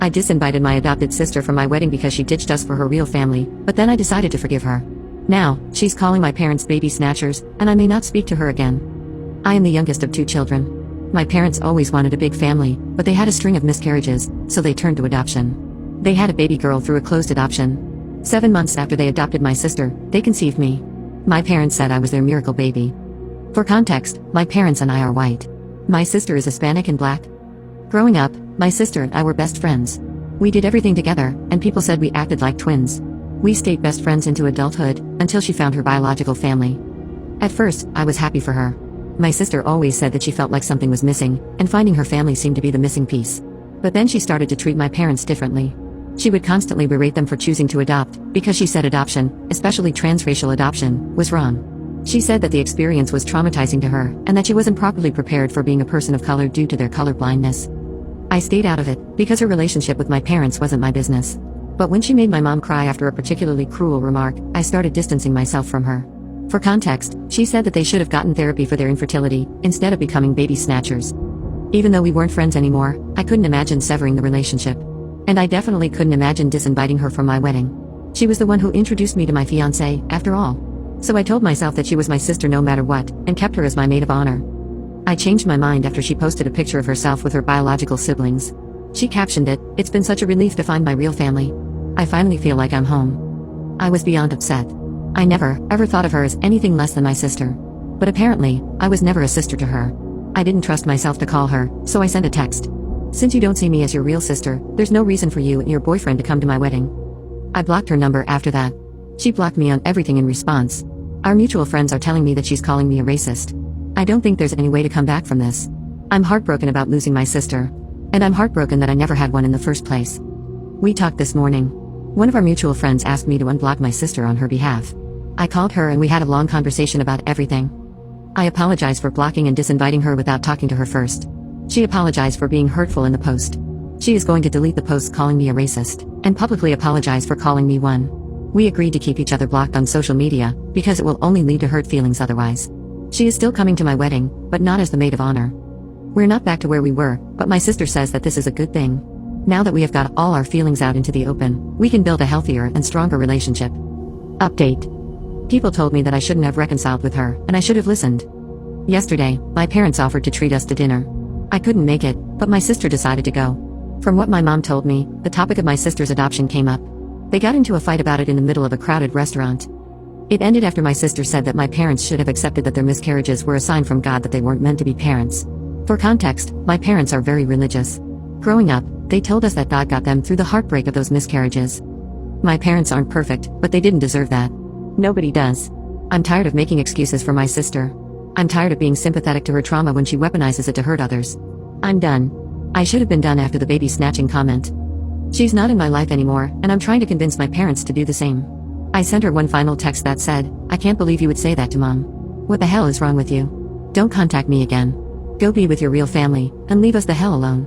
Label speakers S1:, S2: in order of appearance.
S1: I disinvited my adopted sister from my wedding because she ditched us for her real family, but then I decided to forgive her. Now, she's calling my parents baby snatchers, and I may not speak to her again. I am the youngest of 2 children. My parents always wanted a big family, but they had a string of miscarriages, so they turned to adoption. They had a baby girl through a closed adoption. 7 months after they adopted my sister, they conceived me. My parents said I was their miracle baby. For context, my parents and I are white. My sister is Hispanic and black. Growing up, my sister and I were best friends. We did everything together, and people said we acted like twins. We stayed best friends into adulthood, until she found her biological family. At first, I was happy for her. My sister always said that she felt like something was missing, and finding her family seemed to be the missing piece. But then she started to treat my parents differently. She would constantly berate them for choosing to adopt, because she said adoption, especially transracial adoption, was wrong. She said that the experience was traumatizing to her, and that she wasn't properly prepared for being a person of color due to their colorblindness. I stayed out of it, because her relationship with my parents wasn't my business. But when she made my mom cry after a particularly cruel remark, I started distancing myself from her. For context, she said that they should have gotten therapy for their infertility, instead of becoming baby snatchers. Even though we weren't friends anymore, I couldn't imagine severing the relationship. And I definitely couldn't imagine disinviting her from my wedding. She was the one who introduced me to my fiancé, after all. So I told myself that she was my sister no matter what, and kept her as my maid of honor. I changed my mind after she posted a picture of herself with her biological siblings. She captioned it, "It's been such a relief to find my real family. I finally feel like I'm home." I was beyond upset. I never, ever thought of her as anything less than my sister. But apparently, I was never a sister to her. I didn't trust myself to call her, so I sent a text. "Since you don't see me as your real sister, there's no reason for you and your boyfriend to come to my wedding." I blocked her number after that. She blocked me on everything in response. Our mutual friends are telling me that she's calling me a racist. I don't think there's any way to come back from this. I'm heartbroken about losing my sister. And I'm heartbroken that I never had one in the first place. We talked this morning. One of our mutual friends asked me to unblock my sister on her behalf. I called her and we had a long conversation about everything. I apologized for blocking and disinviting her without talking to her first. She apologized for being hurtful in the post. She is going to delete the post calling me a racist, and publicly apologize for calling me one. We agreed to keep each other blocked on social media, because it will only lead to hurt feelings otherwise. She is still coming to my wedding, but not as the maid of honor. We're not back to where we were, but my sister says that this is a good thing. Now that we have got all our feelings out into the open, we can build a healthier and stronger relationship. Update. People told me that I shouldn't have reconciled with her, and I should have listened. Yesterday, my parents offered to treat us to dinner. I couldn't make it, but my sister decided to go. From what my mom told me, the topic of my sister's adoption came up. They got into a fight about it in the middle of a crowded restaurant. It ended after my sister said that my parents should have accepted that their miscarriages were a sign from God that they weren't meant to be parents. For context, my parents are very religious. Growing up, they told us that God got them through the heartbreak of those miscarriages. My parents aren't perfect, but they didn't deserve that. Nobody does. I'm tired of making excuses for my sister. I'm tired of being sympathetic to her trauma when she weaponizes it to hurt others. I'm done. I should have been done after the baby snatching comment. She's not in my life anymore, and I'm trying to convince my parents to do the same. I sent her one final text that said, "I can't believe you would say that to Mom. What the hell is wrong with you? Don't contact me again. Go be with your real family, and leave us the hell alone."